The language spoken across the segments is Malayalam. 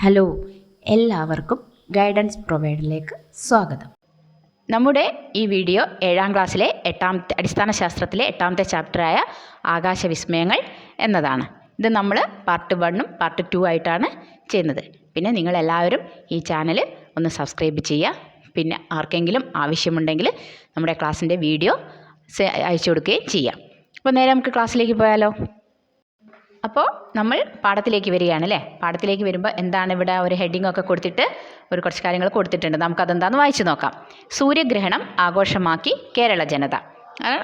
ഹലോ, എല്ലാവർക്കും ഗൈഡൻസ് പ്രൊവൈഡറിലേക്ക് സ്വാഗതം. നമ്മുടെ ഈ വീഡിയോ 7ാം ക്ലാസ്സിലെ അടിസ്ഥാന ശാസ്ത്രത്തിലെ 8ാമത്തെ ചാപ്റ്ററായ ആകാശവിസ്മയങ്ങൾ എന്നതാണ്. ഇത് നമ്മൾ പാർട്ട് 1ഉം പാർട്ട് 2 ആയിട്ടാണ് ചെയ്യുന്നത്. പിന്നെ നിങ്ങളെല്ലാവരും ഈ ചാനൽ ഒന്ന് സബ്സ്ക്രൈബ് ചെയ്യുക. പിന്നെ ആർക്കെങ്കിലും ആവശ്യമുണ്ടെങ്കിൽ നമ്മുടെ ക്ലാസ്സിൻ്റെ വീഡിയോ അയച്ചു കൊടുക്കുകയും ചെയ്യാം. അപ്പോൾ നേരെ നമുക്ക് ക്ലാസ്സിലേക്ക് പോയാലോ. അപ്പോൾ നമ്മൾ പാഠത്തിലേക്ക് വരികയാണ് അല്ലേ. പാഠത്തിലേക്ക് വരുമ്പോൾ എന്താണ് ഇവിടെ ഒരു ഹെഡിങ് ഒക്കെ കൊടുത്തിട്ട് കുറച്ച് കാര്യങ്ങൾ കൊടുത്തിട്ടുണ്ട്. നമുക്കതെന്താണെന്ന് വായിച്ചു നോക്കാം. സൂര്യഗ്രഹണം ആഘോഷമാക്കി കേരള ജനത,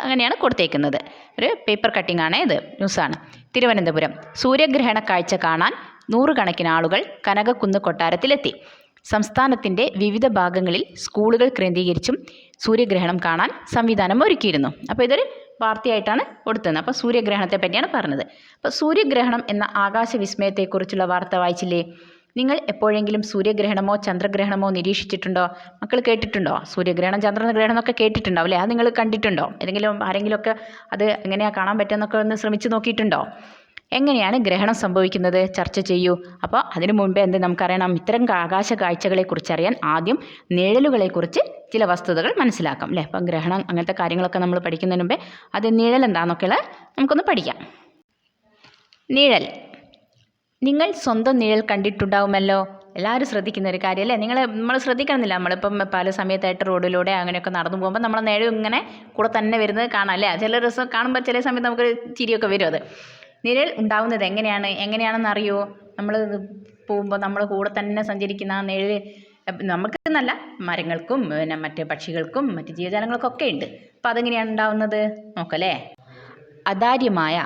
അങ്ങനെയാണ് കൊടുത്തേക്കുന്നത്. ഒരു പേപ്പർ കട്ടിംഗ് ആണ്, ഇത് ന്യൂസാണ്. തിരുവനന്തപുരം സൂര്യഗ്രഹണ കാഴ്ച കാണാൻ നൂറുകണക്കിന് ആളുകൾ കനകക്കുന്ന് കൊട്ടാരത്തിലെത്തി. സംസ്ഥാനത്തിൻ്റെ വിവിധ ഭാഗങ്ങളിൽ സ്കൂളുകൾ കേന്ദ്രീകരിച്ചും സൂര്യഗ്രഹണം കാണാൻ സംവിധാനം ഒരുക്കിയിരുന്നു. അപ്പോൾ ഇതൊരു വാർത്തയായിട്ടാണ് കൊടുത്തത്. അപ്പോൾ സൂര്യഗ്രഹണത്തെ പറ്റിയാണ് പറഞ്ഞത്. അപ്പോൾ സൂര്യഗ്രഹണം എന്ന ആകാശവിസ്മയത്തെക്കുറിച്ചുള്ള വാർത്ത വായിച്ചില്ലേ? നിങ്ങൾ എപ്പോഴെങ്കിലും സൂര്യഗ്രഹണമോ ചന്ദ്രഗ്രഹണമോ നിരീക്ഷിച്ചിട്ടുണ്ടോ? മക്കൾ കേട്ടിട്ടുണ്ടോ? സൂര്യഗ്രഹണം ചന്ദ്രഗ്രഹണം എന്നൊക്കെ കേട്ടിട്ടുണ്ടാവും അല്ലേ? അത് നിങ്ങൾ കണ്ടിട്ടുണ്ടോ? ആരെങ്കിലുമൊക്കെ അത് എങ്ങനെയാണ് കാണാൻ പറ്റുമെന്നൊക്കെ ഒന്ന് ശ്രമിച്ചു നോക്കിയിട്ടുണ്ടോ? എങ്ങനെയാണ് ഗ്രഹണം സംഭവിക്കുന്നത് ചർച്ച ചെയ്യൂ. അപ്പോൾ അതിനു മുൻപേ നമുക്കറിയണം, ഇത്തരം ആകാശ കാഴ്ചകളെക്കുറിച്ച് അറിയാൻ ആദ്യം നിഴലുകളെക്കുറിച്ച് ചില വസ്തുതകൾ മനസ്സിലാക്കാം അല്ലേ. അപ്പം ഗ്രഹണം അങ്ങനത്തെ കാര്യങ്ങളൊക്കെ നമ്മൾ പഠിക്കുന്നതിന് മുമ്പേ അത് നിഴൽ എന്താണെന്നൊക്കെയുള്ള നമുക്കൊന്ന് പഠിക്കാം. നിഴൽ, നിങ്ങൾ സ്വന്തം നിഴൽ കണ്ടിട്ടുണ്ടാവുമല്ലോ. എല്ലാവരും ശ്രദ്ധിക്കുന്ന ഒരു കാര്യമല്ലേ. നമ്മൾ ശ്രദ്ധിക്കണമെന്നില്ല. നമ്മളിപ്പം പല സമയത്തായിട്ട് റോഡിലൂടെ അങ്ങനെയൊക്കെ നടന്നു പോകുമ്പോൾ നമ്മളെ നിഴൽ ഇങ്ങനെ കൂടെ തന്നെ വരുന്നത് കാണാം അല്ലേ. ചില ദിവസം കാണുമ്പോൾ ചില സമയത്ത് നമുക്ക് ചിരിയൊക്കെ വരും. അത് നിഴൽ ഉണ്ടാവുന്നത് എങ്ങനെയാണെന്ന് അറിയുമോ? നമ്മൾ പോകുമ്പോൾ നമ്മൾ കൂടെ തന്നെ സഞ്ചരിക്കുന്ന ആ നിഴൽ നമുക്ക് നല്ല മരങ്ങൾക്കും പിന്നെ മറ്റ് പക്ഷികൾക്കും മറ്റ് ജീവജാലങ്ങൾക്കൊക്കെ ഉണ്ട്. അപ്പോൾ അതെങ്ങനെയാണ് ഉണ്ടാവുന്നത് നോക്കല്ലേ. അദാര്യമായ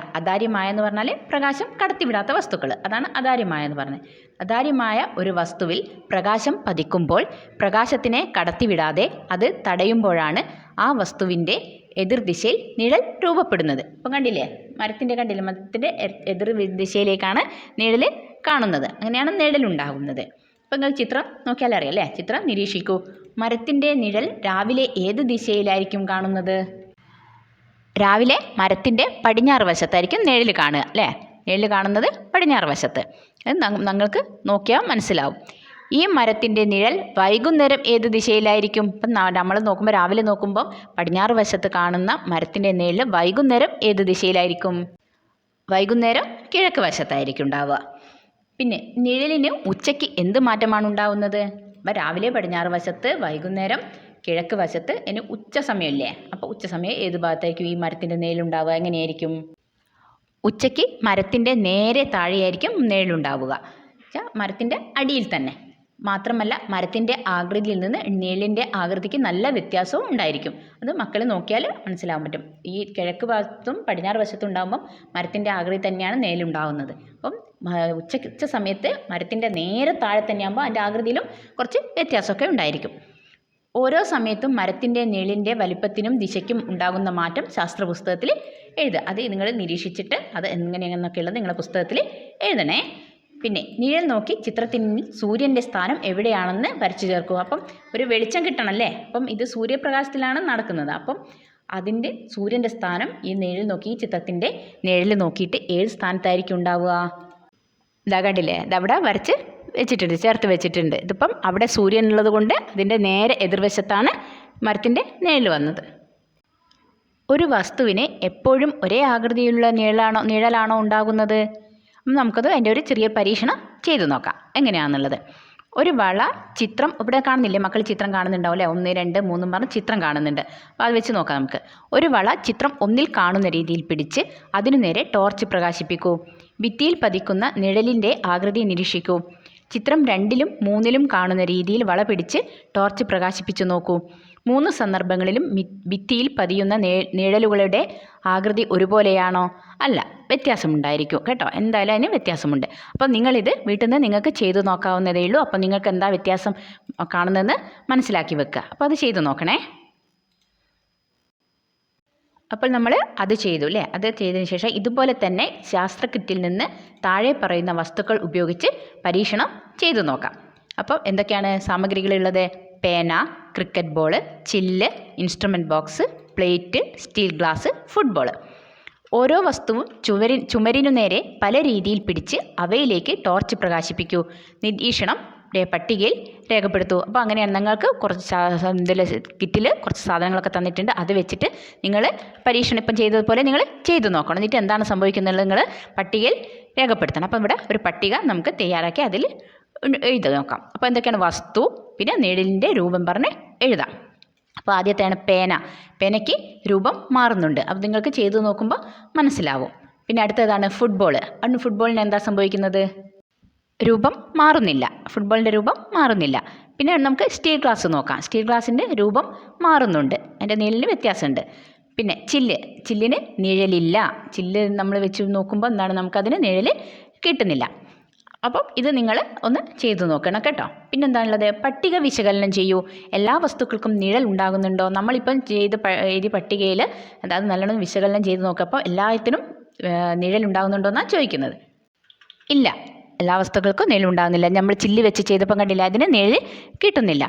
എന്ന് പറഞ്ഞാൽ പ്രകാശം കടത്തിവിടാത്ത വസ്തുക്കൾ, അതാണ് അദാര്യമായ എന്ന് പറഞ്ഞത്. അദാര്യമായ ഒരു വസ്തുവിൽ പ്രകാശം പതിക്കുമ്പോൾ പ്രകാശത്തിനെ കടത്തിവിടാതെ അത് തടയുമ്പോഴാണ് ആ വസ്തുവിൻ്റെ എതിർദിശയിൽ നിഴൽ രൂപപ്പെടുന്നത്. ഇപ്പം കണ്ടില്ലേ, മരത്തിൻ്റെ എതിർ ദിശയിലേക്കാണ് നിഴൽ കാണുന്നത്. അങ്ങനെയാണ് നിഴലുണ്ടാകുന്നത്. അപ്പം നിങ്ങൾ ചിത്രം നോക്കിയാൽ അറിയാം അല്ലേ. ചിത്രം നിരീക്ഷിക്കൂ. മരത്തിൻ്റെ നിഴൽ രാവിലെ ഏത് ദിശയിലായിരിക്കും കാണുന്നത്? രാവിലെ മരത്തിൻ്റെ പടിഞ്ഞാറ് വശത്തായിരിക്കും നിഴൽ കാണുക അല്ലേ. നിഴൽ കാണുന്നത് പടിഞ്ഞാറ് വശത്ത്. അത് നിങ്ങൾക്ക് നോക്കിയാൽ മനസ്സിലാവും. ഈ മരത്തിൻ്റെ നിഴൽ വൈകുന്നേരം ഏത് ദിശയിലായിരിക്കും? ഇപ്പം നമ്മൾ നോക്കുമ്പോൾ രാവിലെ നോക്കുമ്പോൾ പടിഞ്ഞാറ് വശത്ത് കാണുന്ന മരത്തിൻ്റെ നിഴൽ വൈകുന്നേരം ഏത് ദിശയിലായിരിക്കും? വൈകുന്നേരം കിഴക്ക് വശത്തായിരിക്കും ഉണ്ടാവുക. പിന്നെ നിഴലിന് ഉച്ചയ്ക്ക് എന്ത് മാറ്റമാണ് ഉണ്ടാവുന്നത്? അപ്പം രാവിലെ പടിഞ്ഞാറ് വശത്ത്, വൈകുന്നേരം കിഴക്ക് വശത്ത്. ഇനി ഉച്ച സമയമില്ലേ, അപ്പോൾ ഉച്ച സമയം ഏത് ഭാഗത്തായിരിക്കും ഈ മരത്തിൻ്റെ നിഴലുണ്ടാവുക? എങ്ങനെയായിരിക്കും? ഉച്ചയ്ക്ക് മരത്തിൻ്റെ നേരെ താഴെയായിരിക്കും നിഴലുണ്ടാവുക. മരത്തിൻ്റെ അടിയിൽ തന്നെ. മാത്രമല്ല മരത്തിൻ്റെ ആകൃതിയിൽ നിന്ന് നിഴലിൻ്റെ ആകൃതിക്ക് നല്ല വ്യത്യാസവും ഉണ്ടായിരിക്കും. അത് മക്കൾ നോക്കിയാൽ മനസ്സിലാവാൻ പറ്റും. ഈ കിഴക്ക് ഭാഗത്തും പടിഞ്ഞാറ് വശത്തും ഉണ്ടാകുമ്പം മരത്തിൻ്റെ ആകൃതി തന്നെയാണ് നിഴലുണ്ടാകുന്നത്. അപ്പം ഉച്ച സമയത്ത് മരത്തിൻ്റെ നേരെ താഴെ തന്നെയാകുമ്പോൾ അതിൻ്റെ ആകൃതിയിലും കുറച്ച് വ്യത്യാസമൊക്കെ ഉണ്ടായിരിക്കും. ഓരോ സമയത്തും മരത്തിൻ്റെ നിഴലിൻ്റെ വലിപ്പത്തിനും ദിശയ്ക്കും ഉണ്ടാകുന്ന മാറ്റം ശാസ്ത്രപുസ്തകത്തിൽ എഴുതുക. അത് നിങ്ങൾ നിരീക്ഷിച്ചിട്ട് അത് എങ്ങനെയാണെന്നൊക്കെ ഉള്ളത് നിങ്ങളുടെ പുസ്തകത്തിൽ എഴുതണേ. പിന്നെ നിഴൽ നോക്കി ചിത്രത്തിൽ സൂര്യൻ്റെ സ്ഥാനം എവിടെയാണെന്ന് വരച്ചു ചേർക്കുക. അപ്പം ഒരു വെളിച്ചം കിട്ടണമല്ലേ. അപ്പം ഇത് സൂര്യപ്രകാശത്തിലാണ് നടക്കുന്നത്. അപ്പം അതിൻ്റെ സൂര്യൻ്റെ സ്ഥാനം ഈ നിഴൽ നോക്കി, ഈ ചിത്രത്തിൻ്റെ നിഴൽ നോക്കിയിട്ട് ഏത് സ്ഥാനത്തായിരിക്കും ഉണ്ടാവുക? ഇതാ കണ്ടില്ലേ, ഇതവിടെ വരച്ച് വെച്ചിട്ടുണ്ട്, ചേർത്ത് വെച്ചിട്ടുണ്ട്. ഇതിപ്പം അവിടെ സൂര്യൻ ഉള്ളത് കൊണ്ട് അതിൻ്റെ നേരെ എതിർവശത്താണ് മരത്തിൻ്റെ നിഴൽ വന്നത്. ഒരു വസ്തുവിന് എപ്പോഴും ഒരേ ആകൃതിയിലുള്ള നിഴലാണോ ഉണ്ടാകുന്നത്? നമുക്കത് അതിൻ്റെ ഒരു ചെറിയ പരീക്ഷണം ചെയ്തു നോക്കാം എങ്ങനെയാണെന്നുള്ളത്. ഒരു വള ചിത്രം ഇവിടെ കാണുന്നില്ലേ മക്കൾ? ചിത്രം കാണുന്നുണ്ടാവും അല്ലേ. 1, 2, 3 പറഞ്ഞ് ചിത്രം കാണുന്നുണ്ട്. അപ്പോൾ അത് വെച്ച് നോക്കാം നമുക്ക്. ഒരു വള ചിത്രം 1-ൽ കാണുന്ന രീതിയിൽ പിടിച്ച് അതിനു നേരെ ടോർച്ച് പ്രകാശിപ്പിക്കൂ. ഭിത്തിയിൽ പതിക്കുന്ന നിഴലിൻ്റെ ആകൃതി നിരീക്ഷിക്കൂ. ചിത്രം 2-ലും 3-ലും കാണുന്ന രീതിയിൽ വള പിടിച്ച് ടോർച്ച് പ്രകാശിപ്പിച്ചു നോക്കൂ. 3 സന്ദർഭങ്ങളിലും ഭിത്തിയിൽ പതിയുന്ന നിഴലുകളുടെ ആകൃതി ഒരുപോലെയാണോ? അല്ല, വ്യത്യാസമുണ്ടായിരിക്കും കേട്ടോ. എന്തായാലും അതിന് വ്യത്യാസമുണ്ട്. അപ്പം നിങ്ങളിത് വീട്ടിൽ നിന്ന് നിങ്ങൾക്ക് ചെയ്തു നോക്കാവുന്നതേ ഉള്ളൂ. അപ്പം നിങ്ങൾക്ക് എന്താ വ്യത്യാസം കാണുന്നതെന്ന് മനസ്സിലാക്കി വെക്കുക. അപ്പോൾ അത് ചെയ്തു നോക്കണേ. അപ്പോൾ നമ്മൾ അത് ചെയ്തു അല്ലേ. അത് ചെയ്തതിന് ശേഷം ഇതുപോലെ തന്നെ ശാസ്ത്രകിറ്റിൽ നിന്ന് താഴെ പറയുന്ന വസ്തുക്കൾ ഉപയോഗിച്ച് പരീക്ഷണം ചെയ്തു നോക്കാം. അപ്പോൾ എന്തൊക്കെയാണ് സാമഗ്രികളുള്ളത്? പേന, ക്രിക്കറ്റ് ബോൾ, ചില്ല്, instrument box, plate, steel glass, football. ഓരോ വസ്തുവും ചുമരിനു നേരെ പല രീതിയിൽ പിടിച്ച് അവയിലേക്ക് ടോർച്ച് പ്രകാശിപ്പിക്കൂ. നിരീക്ഷണം പട്ടികയിൽ രേഖപ്പെടുത്തൂ. അപ്പോൾ അങ്ങനെയാണ് നിങ്ങൾക്ക് കുറച്ച് കിറ്റിൽ കുറച്ച് സാധനങ്ങളൊക്കെ തന്നിട്ടുണ്ട്. അത് വെച്ചിട്ട് നിങ്ങൾ പരീക്ഷണം ഇപ്പം ചെയ്തതുപോലെ നിങ്ങൾ ചെയ്തു നോക്കണം. എന്നിട്ട് എന്താണ് സംഭവിക്കുന്നത് നിങ്ങൾ പട്ടികയിൽ രേഖപ്പെടുത്തണം. അപ്പം ഇവിടെ ഒരു പട്ടിക നമുക്ക് തയ്യാറാക്കി അതിൽ എഴുതി നോക്കാം. അപ്പോൾ എന്തൊക്കെയാണ് വസ്തു, പിന്നെ നിഴലിൻ്റെ രൂപം പറഞ്ഞ് എഴുതാം. അപ്പോൾ ആദ്യത്തെയാണ് പേന. പേനയ്ക്ക് രൂപം മാറുന്നുണ്ട്. അപ്പോൾ നിങ്ങൾക്ക് ചെയ്തു നോക്കുമ്പോൾ മനസ്സിലാവും. പിന്നെ അടുത്തതാണ് ഫുട്ബോൾ. ഫുട്ബോളിന് എന്താ സംഭവിക്കുന്നത്? രൂപം മാറുന്നില്ല. ഫുട്ബോളിൻ്റെ രൂപം മാറുന്നില്ല. പിന്നെ നമുക്ക് സ്റ്റീൽ ഗ്ലാസ് നോക്കാം. സ്റ്റീൽ ഗ്ലാസിൻ്റെ രൂപം മാറുന്നുണ്ട്. അതിൻ്റെ നിഴലിന് വ്യത്യാസമുണ്ട്. പിന്നെ ചില്ലിന് നിഴലില്ല. ചില്ല് നമ്മൾ വെച്ച് നോക്കുമ്പോൾ എന്താണ് നമുക്കതിന് നിഴൽ കിട്ടുന്നില്ല. അപ്പം ഇത് നിങ്ങൾ ഒന്ന് ചെയ്തു നോക്കണം കേട്ടോ. പിന്നെന്താണുള്ളത്? പട്ടിക വിശകലനം ചെയ്യൂ. എല്ലാ വസ്തുക്കൾക്കും നിഴൽ ഉണ്ടാകുന്നുണ്ടോ? നമ്മളിപ്പം എഴുതിയ പട്ടികയിൽ അതായത് നല്ലോണം വിശകലനം ചെയ്ത് നോക്കുക. അപ്പോൾ എല്ലാത്തിനും നിഴൽ ഉണ്ടാകുന്നുണ്ടോ എന്നാണ് ചോദിക്കുന്നത്. ഇല്ല, എല്ലാ വസ്തുക്കൾക്കും നിഴൽ ഉണ്ടാകുന്നില്ല. നമ്മൾ ചില്ല് വെച്ച് ചെയ്തപ്പം കണ്ടില്ല, അതിന് നിഴൽ കിട്ടുന്നില്ല.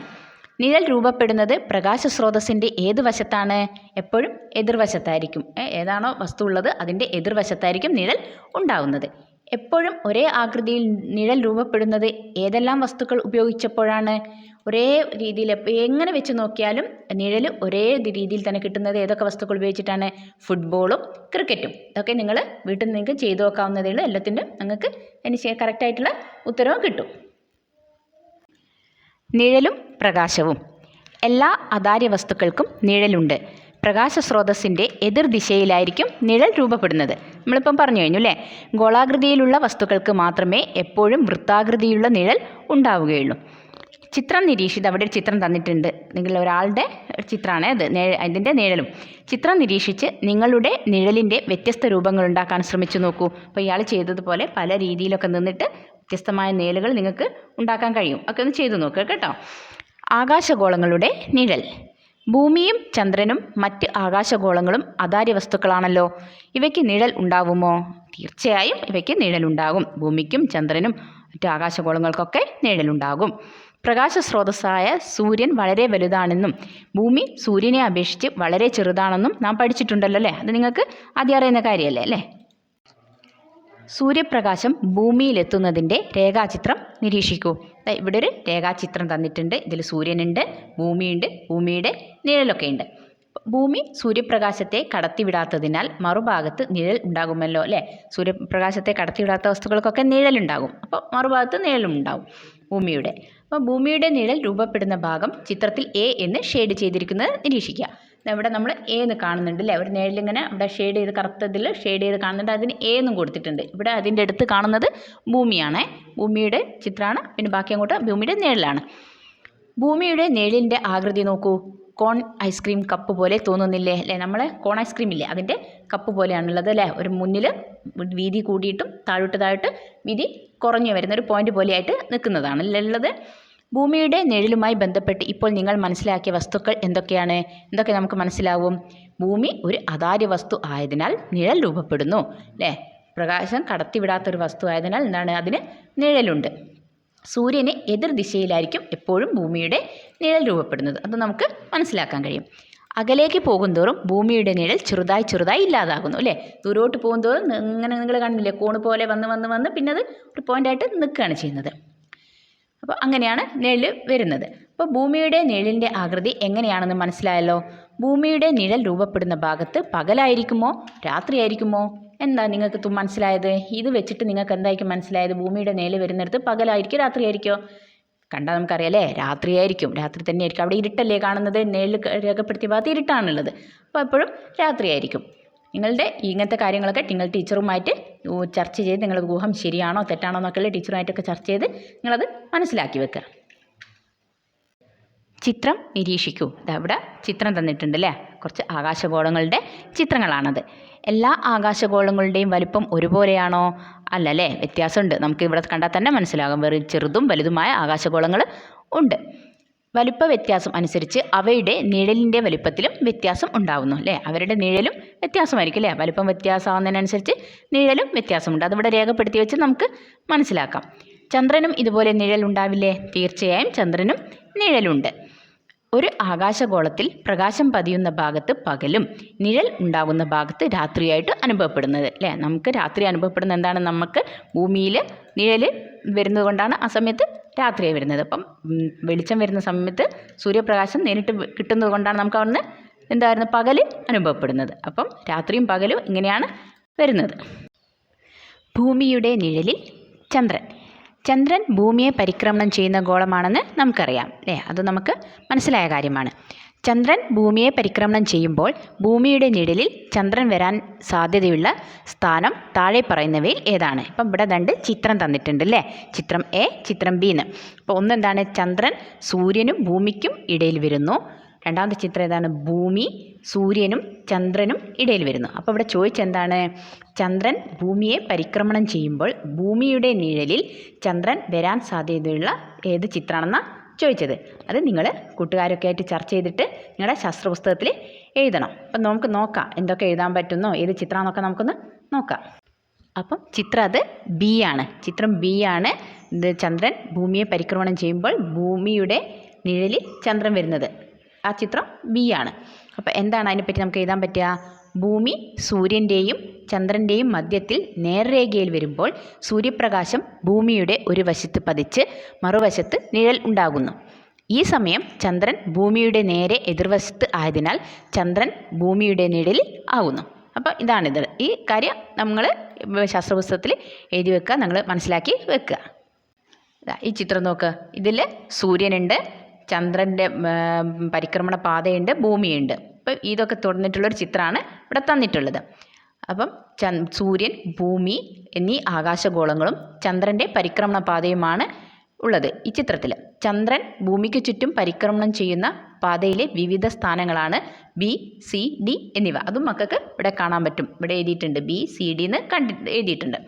നിഴൽ രൂപപ്പെടുന്നത് പ്രകാശ സ്രോതസ്സിൻ്റെ ഏത് വശത്താണ്? എപ്പോഴും എതിർവശത്തായിരിക്കും. ഏതാണോ വസ്തു ഉള്ളത് അതിൻ്റെ എതിർവശത്തായിരിക്കും നിഴൽ ഉണ്ടാകുന്നത്. എപ്പോഴും ഒരേ ആകൃതിയിൽ നിഴൽ രൂപപ്പെടുന്നത് ഏതെല്ലാം വസ്തുക്കൾ ഉപയോഗിച്ചപ്പോഴാണ്? ഒരേ രീതിയിൽ എങ്ങനെ വെച്ച് നോക്കിയാലും നിഴൽ ഒരേ രീതിയിൽ തന്നെ കിട്ടുന്നത് ഏതൊക്കെ വസ്തുക്കൾ ഉപയോഗിച്ചിട്ടാണ്? ഫുട്ബോളും ക്രിക്കറ്റും. ഇതൊക്കെ നിങ്ങൾ വീട്ടിൽ നിങ്ങൾക്ക് ചെയ്തു നോക്കാവുന്നതേ ഉള്ളൂ. എല്ലാത്തിനും നിങ്ങൾക്ക് അതിന് കറക്റ്റായിട്ടുള്ള ഉത്തരവും കിട്ടും. നിഴലും പ്രകാശവും. എല്ലാ അതാര്യ വസ്തുക്കൾക്കും നിഴലുണ്ട്. പ്രകാശ സ്രോതസ്സിൻ്റെ എതിർദിശയിലായിരിക്കും നിഴൽ രൂപപ്പെടുന്നത്. നമ്മളിപ്പം പറഞ്ഞു കഴിഞ്ഞു അല്ലേ? ഗോളാകൃതിയിലുള്ള വസ്തുക്കൾക്ക് മാത്രമേ എപ്പോഴും വൃത്താകൃതിയിലുള്ള നിഴൽ ഉണ്ടാവുകയുള്ളൂ. ചിത്രം നിരീക്ഷിത്. അവിടെ ഒരു ചിത്രം തന്നിട്ടുണ്ട്. നിങ്ങൾ ഒരാളുടെ ചിത്രമാണ് അത്, അതിൻ്റെ നിഴലും. ചിത്രം നിരീക്ഷിച്ച് നിങ്ങളുടെ നിഴലിൻ്റെ വ്യത്യസ്ത രൂപങ്ങൾ ഉണ്ടാക്കാൻ ശ്രമിച്ചു നോക്കൂ. അപ്പോൾ ഇയാൾ ചെയ്തതുപോലെ പല രീതിയിലൊക്കെ നിന്നിട്ട് വ്യത്യസ്തമായ നിഴലുകൾ നിങ്ങൾക്ക് ഉണ്ടാക്കാൻ കഴിയും. ഒക്കെ ഒന്ന് ചെയ്തു നോക്കുക കേട്ടോ. ആകാശഗോളങ്ങളുടെ നിഴൽ. ഭൂമിയും ചന്ദ്രനും മറ്റ് ആകാശഗോളങ്ങളും അതാര്യ വസ്തുക്കളാണല്ലോ. ഇവയ്ക്ക് നിഴൽ ഉണ്ടാവുമോ? തീർച്ചയായും ഇവയ്ക്ക് നിഴലുണ്ടാകും. ഭൂമിക്കും ചന്ദ്രനും മറ്റ് ആകാശഗോളങ്ങൾക്കൊക്കെ നിഴലുണ്ടാകും. പ്രകാശ സ്രോതസ്സായ സൂര്യൻ വളരെ വലുതാണെന്നും ഭൂമി സൂര്യനെ അപേക്ഷിച്ച് വളരെ ചെറുതാണെന്നും നാം പഠിച്ചിട്ടുണ്ടല്ലോ അല്ലേ? അത് നിങ്ങൾക്ക് ആദ്യം അറിയുന്ന കാര്യമല്ലേ അല്ലേ? സൂര്യപ്രകാശം ഭൂമിയിലെത്തുന്നതിൻ്റെ രേഖാചിത്രം നിരീക്ഷിക്കൂ. ഇവിടെ ഒരു രേഖാചിത്രം തന്നിട്ടുണ്ട്. ഇതിൽ സൂര്യനുണ്ട്, ഭൂമിയുണ്ട്, ഭൂമിയുടെ നിഴലൊക്കെ ഉണ്ട്. ഭൂമി സൂര്യപ്രകാശത്തെ കടത്തിവിടാത്തതിനാൽ മറുഭാഗത്ത് നിഴൽ ഉണ്ടാകുമല്ലോ അല്ലേ? സൂര്യപ്രകാശത്തെ കടത്തിവിടാത്ത വസ്തുക്കൾക്കൊക്കെ നിഴലുണ്ടാകും. അപ്പോൾ മറുഭാഗത്ത് നിഴലും ഉണ്ടാകും ഭൂമിയുടെ. അപ്പോൾ ഭൂമിയുടെ നിഴൽ രൂപപ്പെടുന്ന ഭാഗം ചിത്രത്തിൽ എ എന്ന് ഷെയ്ഡ് ചെയ്തിരിക്കുന്നത് നിരീക്ഷിക്കുക. ഇവിടെ നമ്മൾ എ എന്ന് കാണുന്നുണ്ട് അല്ലേ? ഒരു നിഴലിങ്ങനെ ഇവിടെ ഷെയ്ഡ് ചെയ്ത് കറുത്തതിൽ ഷെയ്ഡ് ചെയ്ത് കാണുന്നുണ്ട്. അതിന് എ എന്നും കൊടുത്തിട്ടുണ്ട്. ഇവിടെ അതിൻ്റെ അടുത്ത് കാണുന്നത് ഭൂമിയാണ്. ഭൂമിയുടെ ചിത്രമാണ്. പിന്നെ ബാക്കി അങ്ങോട്ട് ഭൂമിയുടെ നിഴലാണ്. ഭൂമിയുടെ നിഴലിൻ്റെ ആകൃതി നോക്കൂ. കോൺ ഐസ്ക്രീം കപ്പ് പോലെ തോന്നുന്നില്ലേ അല്ലേ? നമ്മളെ കോൺ ഐസ്ക്രീം ഇല്ലേ, അതിൻ്റെ കപ്പ് പോലെയാണുള്ളത് അല്ലേ? ഒരു മുന്നിൽ വീതി കൂടിയിട്ടും താഴോട്ട് വീതി കുറഞ്ഞു വരുന്ന ഒരു പോയിന്റ് പോലെയായിട്ട് നിൽക്കുന്നതാണ് ഉള്ളത്. ഭൂമിയുടെ നിഴലുമായി ബന്ധപ്പെട്ട് ഇപ്പോൾ നിങ്ങൾ മനസ്സിലാക്കിയ വസ്തുക്കൾ എന്തൊക്കെയാണ്? എന്തൊക്കെ നമുക്ക് മനസ്സിലാവും? ഭൂമി ഒരു അതാര്യ വസ്തു ആയതിനാൽ നിഴൽ രൂപപ്പെടുന്നു അല്ലേ? പ്രകാശം കടത്തിവിടാത്തൊരു വസ്തു ആയതിനാൽ എന്താണ്? അതിന് നിഴലുണ്ട്. സൂര്യന് എതിർദിശയിലായിരിക്കും എപ്പോഴും ഭൂമിയുടെ നിഴൽ രൂപപ്പെടുന്നത്. അത് നമുക്ക് മനസ്സിലാക്കാൻ കഴിയും. അകലേക്ക് പോകുന്തോറും ഭൂമിയുടെ നിഴൽ ചെറുതായി ഇല്ലാതാകുന്നു അല്ലേ? ദൂരോട്ട് പോകുന്തോറും ഇങ്ങനെ നിങ്ങൾ കാണുന്നില്ലേ, കോണ് പോലെ വന്ന് പിന്നെ അത് ഒരു പോയിൻ്റായിട്ട് നിൽക്കുകയാണ് ചെയ്യുന്നത്. അപ്പോൾ അങ്ങനെയാണ് നിഴൽ വരുന്നത്. അപ്പോൾ ഭൂമിയുടെ നിഴലിൻ്റെ ആകൃതി എങ്ങനെയാണെന്ന് മനസ്സിലായല്ലോ. ഭൂമിയുടെ നിഴൽ രൂപപ്പെടുന്ന ഭാഗത്ത് പകലായിരിക്കുമോ രാത്രിയായിരിക്കുമോ? എന്താ നിങ്ങൾക്ക് മനസ്സിലായത്? ഇത് വെച്ചിട്ട് നിങ്ങൾക്ക് എന്തായിരിക്കും മനസ്സിലായത്? ഭൂമിയുടെ നിഴൽ വരുന്നിടത്ത് പകലായിരിക്കും രാത്രിയായിരിക്കുമോ? കണ്ടാൽ നമുക്കറിയാലേ, രാത്രിയായിരിക്കും. രാത്രി തന്നെയായിരിക്കും. അവിടെ ഇരുട്ടല്ലേ കാണുന്നത്? നിഴൽ രേഖപ്പെടുത്തിയ ഭാഗത്ത് ഇരുട്ടാണുള്ളത്. അപ്പോൾ എപ്പോഴും രാത്രിയായിരിക്കും. നിങ്ങളുടെ ഇങ്ങനത്തെ കാര്യങ്ങളൊക്കെ നിങ്ങൾ ടീച്ചറുമായിട്ട് ചർച്ച ചെയ്ത് നിങ്ങളുടെ ഊഹം ശരിയാണോ തെറ്റാണോ എന്നൊക്കെയുള്ള ടീച്ചറുമായിട്ടൊക്കെ ചർച്ച ചെയ്ത് നിങ്ങളത് മനസ്സിലാക്കി വെക്കുക. ചിത്രം നിരീക്ഷിക്കൂ. ഇവിടെ ചിത്രം തന്നിട്ടുണ്ട് അല്ലേ? കുറച്ച് ആകാശഗോളങ്ങളുടെ ചിത്രങ്ങളാണത്. എല്ലാ ആകാശഗോളങ്ങളുടെയും വലിപ്പം ഒരുപോലെയാണോ? അല്ലല്ലേ, വ്യത്യാസമുണ്ട്. നമുക്ക് ഇവിടെ കണ്ടാൽ തന്നെ മനസ്സിലാകും. വെറും ചെറുതും വലുതുമായ ആകാശഗോളങ്ങൾ ഉണ്ട്. വലിപ്പ വ്യത്യാസം അനുസരിച്ച് അവയുടെ നിഴലിൻ്റെ വലിപ്പത്തിലും വ്യത്യാസം ഉണ്ടാകുന്നു അല്ലേ? അവരുടെ നിഴലും വ്യത്യാസമായിരിക്കും അല്ലേ? വലിപ്പം വ്യത്യാസമാകുന്നതിനനുസരിച്ച് നിഴലും വ്യത്യാസമുണ്ട്. അതിവിടെ രേഖപ്പെടുത്തി വെച്ച് നമുക്ക് മനസ്സിലാക്കാം. ചന്ദ്രനും ഇതുപോലെ നിഴൽ ഉണ്ടാവില്ലേ? തീർച്ചയായും ചന്ദ്രനും നിഴലുണ്ട്. ഒരു ആകാശഗോളത്തിൽ പ്രകാശം പതിയുന്ന ഭാഗത്ത് പകലും നിഴൽ ഉണ്ടാകുന്ന ഭാഗത്ത് രാത്രിയായിട്ട് അനുഭവപ്പെടുന്നത് അല്ലേ. നമുക്ക് രാത്രി അനുഭവപ്പെടുന്ന എന്താണ്, നമുക്ക് ഭൂമിയിൽ നിഴൽ വരുന്നത് കൊണ്ടാണ് ആ സമയത്ത് രാത്രിയായി വരുന്നത്. അപ്പം വെളിച്ചം വരുന്ന സമയത്ത് സൂര്യപ്രകാശം നേരിട്ട് കിട്ടുന്നത് കൊണ്ടാണ് നമുക്ക് അവിടുന്ന് എന്തായിരുന്നു പകൽ അനുഭവപ്പെടുന്നത്. അപ്പം രാത്രിയും പകലും ഇങ്ങനെയാണ് വരുന്നത്. ഭൂമിയുടെ നിഴലിൽ ചന്ദ്രൻ. ചന്ദ്രൻ ഭൂമിയെ പരിക്രമണം ചെയ്യുന്ന ഗോളമാണെന്ന് നമുക്കറിയാം അല്ലേ, അത് നമുക്ക് മനസ്സിലായ കാര്യമാണ്. ചന്ദ്രൻ ഭൂമിയെ പരിക്രമണം ചെയ്യുമ്പോൾ ഭൂമിയുടെ നിഴലിൽ ചന്ദ്രൻ വരാൻ സാധ്യതയുള്ള സ്ഥാനം താഴെ പറയുന്നവയിൽ ഏതാണ്? ഇപ്പം ഇവിടെ 2 ചിത്രം തന്നിട്ടുണ്ട് അല്ലേ, ചിത്രം എ, ചിത്രം ബി എന്ന്. അപ്പോൾ ഒന്നെന്താണ്, ചന്ദ്രൻ സൂര്യനും ഭൂമിക്കും ഇടയിൽ വരുന്നു. രണ്ടാമത്തെ ചിത്രം ഏതാണ്, ഭൂമി സൂര്യനും ചന്ദ്രനും ഇടയിൽ വരുന്നു. അപ്പോൾ ഇവിടെ ചോദിച്ചെന്താണ്, ചന്ദ്രൻ ഭൂമിയെ പരിക്രമണം ചെയ്യുമ്പോൾ ഭൂമിയുടെ നിഴലിൽ ചന്ദ്രൻ വരാൻ സാധ്യതയുള്ള ഏത് ചിത്രമാണെന്നാണ് ചോദിച്ചത്. അത് നിങ്ങൾ കൂട്ടുകാരൊക്കെ ആയിട്ട് ചർച്ച ചെയ്തിട്ട് നിങ്ങളുടെ ശാസ്ത്രപുസ്തകത്തിൽ എഴുതണം. അപ്പം നമുക്ക് നോക്കാം എന്തൊക്കെ എഴുതാൻ പറ്റുന്നോ, ഏത് ചിത്രമാണെന്നൊക്കെ നമുക്കൊന്ന് നോക്കാം. അപ്പം ചിത്രം അത് ബി ആണ്, ചിത്രം ബി ആണ്. ഇത് ചന്ദ്രൻ ഭൂമിയെ പരിക്രമണം ചെയ്യുമ്പോൾ ഭൂമിയുടെ നിഴലിൽ ചന്ദ്രൻ വരുന്നത്, ആ ചിത്രം ബി ആണ്. അപ്പോൾ എന്താണ് അതിനെപ്പറ്റി നമുക്ക് എഴുതാൻ പറ്റുക, ഭൂമി സൂര്യൻ്റെയും ചന്ദ്രൻ്റെയും മധ്യത്തിൽ നേർരേഖയിൽ വരുമ്പോൾ സൂര്യപ്രകാശം ഭൂമിയുടെ ഒരു വശത്ത് പതിച്ച് മറുവശത്ത് നിഴൽ ഉണ്ടാകുന്നു. ഈ സമയം ചന്ദ്രൻ ഭൂമിയുടെ നേരെ എതിർവശത്ത് ആയതിനാൽ ചന്ദ്രൻ ഭൂമിയുടെ നിഴലിൽ ആകുന്നു. അപ്പോൾ ഇതാണിത്. ഈ കാര്യം നമ്മൾ ശാസ്ത്രപുസ്തകത്തിൽ എഴുതി വെക്കുക, നിങ്ങൾ മനസ്സിലാക്കി വെക്കുക. ഈ ചിത്രം നോക്കുക, ഇതിൽ സൂര്യനുണ്ട്, ചന്ദ്രൻ്റെ പരിക്രമണ പാതയുണ്ട്, ഭൂമിയുണ്ട്. അപ്പം ഇതൊക്കെ തുറന്നിട്ടുള്ളൊരു ചിത്രമാണ് ഇവിടെ തന്നിട്ടുള്ളത്. അപ്പം സൂര്യൻ, ഭൂമി എന്നീ ആകാശഗോളങ്ങളും ചന്ദ്രൻ്റെ പരിക്രമണ പാതയുമാണ് ഉള്ളത് ഈ ചിത്രത്തിൽ. ചന്ദ്രൻ ഭൂമിക്ക് ചുറ്റും പരിക്രമണം ചെയ്യുന്ന പാതയിലെ വിവിധ സ്ഥാനങ്ങളാണ് ബി, സി, ഡി എന്നിവ. അതും മക്കൾക്ക് ഇവിടെ കാണാൻ പറ്റും. ഇവിടെ എഴുതിയിട്ടുണ്ട് ബി, സി, ഡി എന്ന് എഴുതിയിട്ടുണ്ട്.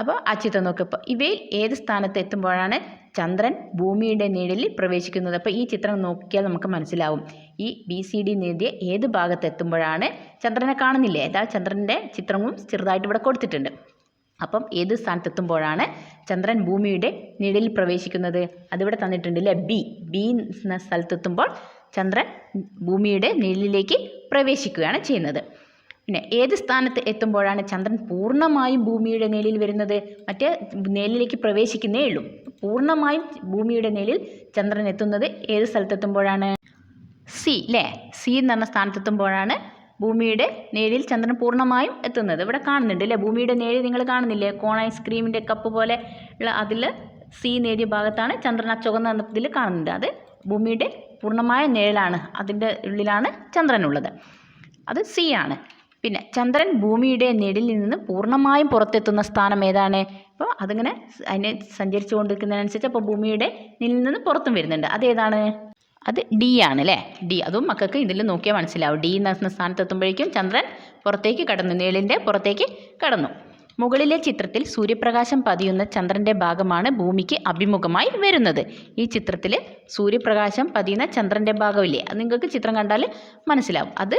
അപ്പോൾ ആ ചിത്രം നോക്കിയപ്പോൾ ഇവയിൽ ഏത് സ്ഥാനത്ത് എത്തുമ്പോഴാണ് ചന്ദ്രൻ ഭൂമിയുടെ നിഴലിൽ പ്രവേശിക്കുന്നത്? അപ്പോൾ ഈ ചിത്രം നോക്കിയാൽ നമുക്ക് മനസ്സിലാവും ഈ ബി, സി, ഡി എഴുതിയ ഏത് ഭാഗത്ത് എത്തുമ്പോഴാണ് ചന്ദ്രനെ കാണുന്നില്ലേ, അതാ ചന്ദ്രൻ്റെ ചിത്രവും ചെറുതായിട്ട് ഇവിടെ കൊടുത്തിട്ടുണ്ട്. അപ്പം ഏത് സ്ഥാനത്തെത്തുമ്പോഴാണ് ചന്ദ്രൻ ഭൂമിയുടെ നിഴലിൽ പ്രവേശിക്കുന്നത്? അതിവിടെ തന്നിട്ടുണ്ട് അല്ലേ, ബി എന്ന സ്ഥലത്തെത്തുമ്പോൾ ചന്ദ്രൻ ഭൂമിയുടെ നിഴലിലേക്ക് പ്രവേശിക്കുകയാണ് ചെയ്യുന്നത്. പിന്നെ ഏത് സ്ഥാനത്ത് എത്തുമ്പോഴാണ് ചന്ദ്രൻ പൂർണ്ണമായും ഭൂമിയുടെ നിഴലിൽ വരുന്നത്? മറ്റേ നിഴലിലേക്ക് പ്രവേശിക്കുന്നേ ഉള്ളൂ. പൂർണ്ണമായും ഭൂമിയുടെ നിഴലിൽ ചന്ദ്രൻ എത്തുന്നത് ഏത് സ്ഥലത്തെത്തുമ്പോഴാണ്? സി അല്ലേ, സി എന്ന് പറഞ്ഞ സ്ഥാനത്തെത്തുമ്പോഴാണ് ഭൂമിയുടെ നിഴലിൽ ചന്ദ്രൻ പൂർണ്ണമായും എത്തുന്നത്. ഇവിടെ കാണുന്നുണ്ട് അല്ലേ, ഭൂമിയുടെ നിഴൽ നിങ്ങൾ കാണുന്നില്ലേ, കോൺ ഐസ്ക്രീമിൻ്റെ കപ്പ് പോലെ ഉള്ള അതിൽ സി നേരിയ ഭാഗത്താണ് ചന്ദ്രൻ ആ ചുവന്ന ഇതിൽ കാണുന്നത്. അത് ഭൂമിയുടെ പൂർണ്ണമായ നിഴലാണ്, അതിൻ്റെ ഉള്ളിലാണ് ചന്ദ്രനുള്ളത്. അത് സി ആണ്. പിന്നെ ചന്ദ്രൻ ഭൂമിയുടെ നിഴലിൽ നിന്ന് പൂർണ്ണമായും പുറത്തെത്തുന്ന സ്ഥാനം ഏതാണ്? അപ്പോൾ അതിങ്ങനെ അതിനെ സഞ്ചരിച്ചു കൊണ്ടിരിക്കുന്നതിനനുസരിച്ച് അപ്പോൾ ഭൂമിയുടെ നിഴലിൽ നിന്ന് പുറത്തും വരുന്നുണ്ട്. അതേതാണ്? അത് ഡി ആണ് അല്ലേ, ഡി. അതും മക്കൾക്ക് ഇതിൽ നോക്കിയാൽ മനസ്സിലാവും. ഡി എന്ന സ്ഥാനത്തെത്തുമ്പോഴേക്കും ചന്ദ്രൻ പുറത്തേക്ക് കടന്നു, നിഴലിൻ്റെ പുറത്തേക്ക് കടന്നു. മുകളിലെ ചിത്രത്തിൽ സൂര്യപ്രകാശം പതിയുന്ന ചന്ദ്രൻ്റെ ഭാഗമാണ് ഭൂമിക്ക് അഭിമുഖമായി വരുന്നത്. ഈ ചിത്രത്തിൽ സൂര്യപ്രകാശം പതിയുന്ന ചന്ദ്രൻ്റെ ഭാഗമില്ലേ, അത് നിങ്ങൾക്ക് ചിത്രം കണ്ടാൽ മനസ്സിലാവും. അത്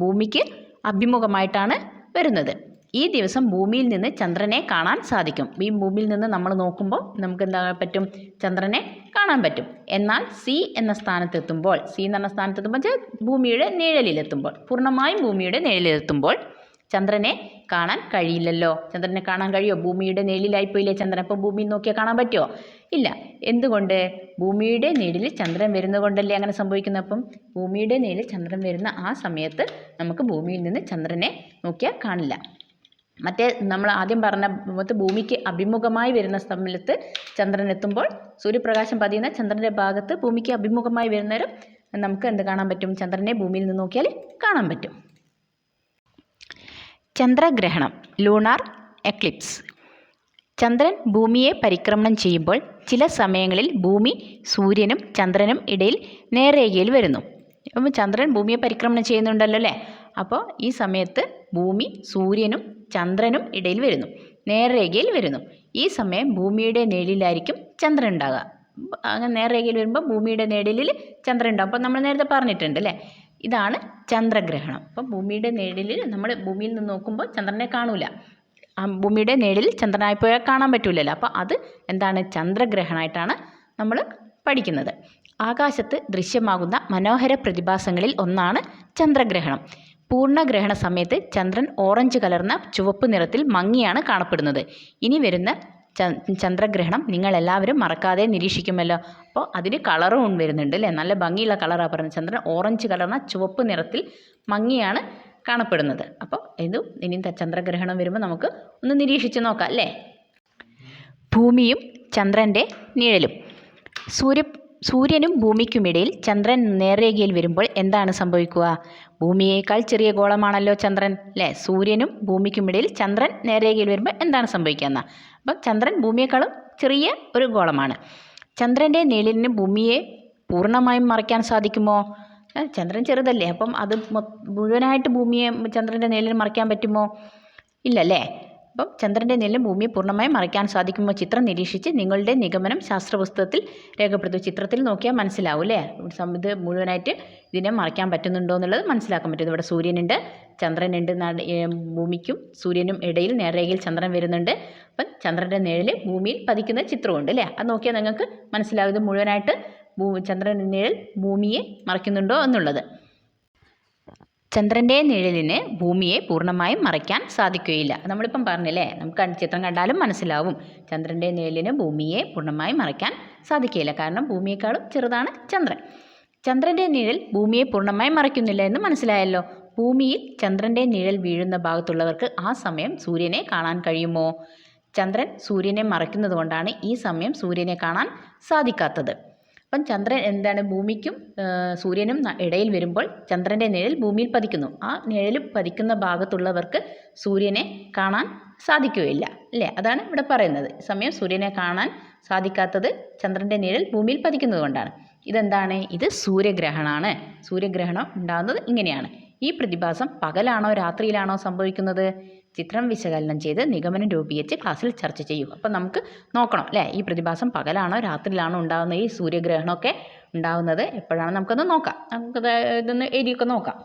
ഭൂമിക്ക് അഭിമുഖമായിട്ടാണ് വരുന്നത്. ഈ ദിവസം ഭൂമിയിൽ നിന്ന് ചന്ദ്രനെ കാണാൻ സാധിക്കും. ഈ ഭൂമിയിൽ നിന്ന് നമ്മൾ നോക്കുമ്പോൾ നമുക്ക് എന്താ പറ്റും? ചന്ദ്രനെ കാണാൻ പറ്റും. എന്നാൽ സി എന്ന സ്ഥാനത്തെത്തുമ്പോൾ, സി എന്ന സ്ഥാനത്തെത്തുമ്പോൾ ഭൂമിയുടെ നിഴലിലെത്തുമ്പോൾ, പൂർണ്ണമായും ഭൂമിയുടെ നിഴലിലെത്തുമ്പോൾ ചന്ദ്രനെ കാണാൻ കഴിയില്ലല്ലോ. ചന്ദ്രനെ കാണാൻ കഴിയുമോ? ഭൂമിയുടെ നിഴലിലായിപ്പോയില്ലേ ചന്ദ്രൻ. അപ്പോൾ ഭൂമിയിൽ നോക്കിയാൽ കാണാൻ പറ്റുമോ? ഇല്ല. എന്തുകൊണ്ട്? ഭൂമിയുടെ നിഴലിൽ ചന്ദ്രൻ വരുന്നത് കൊണ്ടല്ലേ അങ്ങനെ സംഭവിക്കുന്നത്. അപ്പം ഭൂമിയുടെ നിഴലിൽ ചന്ദ്രൻ വരുന്ന ആ സമയത്ത് നമുക്ക് ഭൂമിയിൽ നിന്ന് ചന്ദ്രനെ നോക്കിയാൽ കാണില്ല. മറ്റേ നമ്മൾ ആദ്യം പറഞ്ഞ ഭൂമിക്ക് അഭിമുഖമായി വരുന്ന സമയത്ത് ചന്ദ്രൻ എത്തുമ്പോൾ സൂര്യപ്രകാശം പതിയുന്ന ചന്ദ്രൻ്റെ ഭാഗത്ത് ഭൂമിക്ക് അഭിമുഖമായി വരുന്നേരം നമുക്ക് എന്ത് കാണാൻ പറ്റും? ചന്ദ്രനെ ഭൂമിയിൽ നിന്ന് നോക്കിയാൽ കാണാൻ പറ്റും. ചന്ദ്രഗ്രഹണം, ലൂണാർ എക്ലിപ്സ്. ചന്ദ്രൻ ഭൂമിയെ പരിക്രമണം ചെയ്യുമ്പോൾ ചില സമയങ്ങളിൽ ഭൂമി സൂര്യനും ചന്ദ്രനും ഇടയിൽ നേർരേഖയിൽ വരുന്നു. അപ്പം ചന്ദ്രൻ ഭൂമിയെ പരിക്രമണം ചെയ്യുന്നുണ്ടല്ലോ അല്ലേ, അപ്പോൾ ഈ സമയത്ത് ഭൂമി സൂര്യനും ചന്ദ്രനും ഇടയിൽ വരുന്നു, നേർരേഖയിൽ വരുന്നു. ഈ സമയം ഭൂമിയുടെ നിഴലിലായിരിക്കും ചന്ദ്രൻ ഉണ്ടാകുക. അങ്ങനെ നേർരേഖയിൽ വരുമ്പോൾ ഭൂമിയുടെ നിഴലിൽ ചന്ദ്രൻ ഉണ്ടാകും. അപ്പോൾ നമ്മൾ നേരത്തെ പറഞ്ഞിട്ടുണ്ട് അല്ലേ, ഇതാണ് ചന്ദ്രഗ്രഹണം. അപ്പം ഭൂമിയുടെ നിഴലിൽ നമ്മൾ ഭൂമിയിൽ നിന്ന് നോക്കുമ്പോൾ ചന്ദ്രനെ കാണൂല, ഭൂമിയുടെ നിഴലിൽ ചന്ദ്രനായിപ്പോയാൽ കാണാൻ പറ്റൂലല്ലോ. അപ്പോൾ അത് എന്താണ്? ചന്ദ്രഗ്രഹണമായിട്ടാണ് നമ്മൾ പഠിക്കുന്നത്. ആകാശത്ത് ദൃശ്യമാകുന്ന മനോഹര പ്രതിഭാസങ്ങളിൽ ഒന്നാണ് ചന്ദ്രഗ്രഹണം. പൂർണ്ണഗ്രഹണ സമയത്ത് ചന്ദ്രൻ ഓറഞ്ച് കലർന്ന ചുവപ്പ് നിറത്തിൽ മങ്ങിയാണ് കാണപ്പെടുന്നത്. ഇനി വരുന്ന ചന്ദ്രഗ്രഹണം നിങ്ങളെല്ലാവരും മറക്കാതെ നിരീക്ഷിക്കുമല്ലോ. അപ്പോൾ അതിന് കളറും വരുന്നുണ്ട് അല്ലേ, നല്ല ഭംഗിയുള്ള കളറാണ് പറയുന്നത്. ചന്ദ്രൻ ഓറഞ്ച് കലർന്ന ചുവപ്പ് നിറത്തിൽ മങ്ങിയാണ് കാണപ്പെടുന്നത്. അപ്പോൾ ഇനി ചന്ദ്രഗ്രഹണം വരുമ്പോൾ നമുക്ക് ഒന്ന് നിരീക്ഷിച്ച് നോക്കാം അല്ലേ. ഭൂമിയും ചന്ദ്രൻ്റെ നിഴലും. സൂര്യനും ഭൂമിക്കുമിടയിൽ ചന്ദ്രൻ നേർരേഖയിൽ വരുമ്പോൾ എന്താണ് സംഭവിക്കുക? ഭൂമിയേക്കാൾ ചെറിയ ഗോളമാണല്ലോ ചന്ദ്രൻ അല്ലേ. സൂര്യനും ഭൂമിക്കുമിടയിൽ ചന്ദ്രൻ നേർരേഖയിൽ വരുമ്പോൾ എന്താണ് സംഭവിക്കുക എന്നാൽ, അപ്പം ചന്ദ്രൻ ഭൂമിയേക്കാളും ചെറിയ ഒരു ഗോളമാണ്. ചന്ദ്രൻ്റെ നിഴലിന് ഭൂമിയെ പൂർണ്ണമായും മറയ്ക്കാൻ സാധിക്കുമോ? ചന്ദ്രൻ ചെറുതല്ലേ, അപ്പം അത് മുഴുവനായിട്ട് ഭൂമിയെ ചന്ദ്രൻ്റെ നിഴലിന് മറയ്ക്കാൻ പറ്റുമോ? ഇല്ലല്ലേ. അപ്പം ചന്ദ്രൻ്റെ നിഴലിന് ഭൂമിയെ പൂർണ്ണമായും മറയ്ക്കാൻ സാധിക്കുമോ? ചിത്രം നിരീക്ഷിച്ച് നിങ്ങളുടെ നിഗമനം ശാസ്ത്രപുസ്തകത്തിൽ രേഖപ്പെടുത്തും. ചിത്രത്തിൽ നോക്കിയാൽ മനസ്സിലാവും അല്ലേ, ഇത് മുഴുവനായിട്ട് ഇതിനെ മറയ്ക്കാൻ പറ്റുന്നുണ്ടോ എന്നുള്ളത് മനസ്സിലാക്കാൻ പറ്റും. ഇവിടെ സൂര്യനുണ്ട്, ചന്ദ്രനുണ്ട്, ഭൂമിക്കും സൂര്യനും ഇടയിൽ നേർരേഖയിൽ ചന്ദ്രൻ വരുന്നുണ്ട്. അപ്പം ചന്ദ്രൻ്റെ നിഴൽ ഭൂമിയിൽ പതിക്കുന്ന ചിത്രമുണ്ട് അല്ലേ. അത് നോക്കിയാൽ നിങ്ങൾക്ക് മനസ്സിലാവും ഇത് മുഴുവനായിട്ട് ചന്ദ്രൻ്റെ നിഴൽ ഭൂമിയെ മറയ്ക്കുന്നുണ്ടോ എന്നുള്ളത്. ചന്ദ്രൻ്റെ നിഴലിന് ഭൂമിയെ പൂർണ്ണമായും മറയ്ക്കാൻ സാധിക്കുകയില്ല. നമ്മളിപ്പം പറഞ്ഞില്ലേ, നമുക്ക് ചിത്രം കണ്ടാലും മനസ്സിലാവും ചന്ദ്രൻ്റെ നിഴലിന് ഭൂമിയെ പൂർണ്ണമായും മറയ്ക്കാൻ സാധിക്കുകയില്ല. കാരണം ഭൂമിയേക്കാളും ചെറുതാണ് ചന്ദ്രൻ. ചന്ദ്രൻ്റെ നിഴൽ ഭൂമിയെ പൂർണ്ണമായും മറയ്ക്കുന്നില്ല എന്ന് മനസ്സിലായല്ലോ. ഭൂമിയിൽ ചന്ദ്രൻ്റെ നിഴൽ വീഴുന്ന ഭാഗത്തുള്ളവർക്ക് ആ സമയം സൂര്യനെ കാണാൻ കഴിയുമോ? ചന്ദ്രൻ സൂര്യനെ മറയ്ക്കുന്നത് കൊണ്ടാണ് ഈ സമയം സൂര്യനെ കാണാൻ സാധിക്കാത്തത്. അപ്പം ചന്ദ്രൻ എന്താണ്, ഭൂമിക്കും സൂര്യനും ഇടയിൽ വരുമ്പോൾ ചന്ദ്രൻ്റെ നിഴൽ ഭൂമിയിൽ പതിക്കുന്നു. ആ നിഴൽ പതിക്കുന്ന ഭാഗത്തുള്ളവർക്ക് സൂര്യനെ കാണാൻ സാധിക്കുകയില്ല അല്ലേ. അതാണ് ഇവിടെ പറയുന്നത്. സമയം സൂര്യനെ കാണാൻ സാധിക്കാത്തത് ചന്ദ്രൻ്റെ നിഴൽ ഭൂമിയിൽ പതിക്കുന്നത് കൊണ്ടാണ്. ഇതെന്താണ്? ഇത് സൂര്യഗ്രഹണമാണ്. സൂര്യഗ്രഹണം ഉണ്ടാകുന്നത് ഇങ്ങനെയാണ്. ഈ പ്രതിഭാസം പകലാണോ രാത്രിയിലാണോ സംഭവിക്കുന്നത്? ചിത്രം വിശകലനം ചെയ്ത് നിഗമനം രൂപീകരിച്ച് ക്ലാസ്സിൽ ചർച്ച ചെയ്യൂ. അപ്പം നമുക്ക് നോക്കണം അല്ലേ, ഈ പ്രതിഭാസം പകലാണോ രാത്രിയിലാണോ ഉണ്ടാകുന്നത്, ഈ സൂര്യഗ്രഹണമൊക്കെ ഉണ്ടാകുന്നത് എപ്പോഴാണ് നമുക്കൊന്ന് നോക്കാം. നമുക്കത് ഇതൊന്ന് എഴുതിയൊക്കെ നോക്കാം.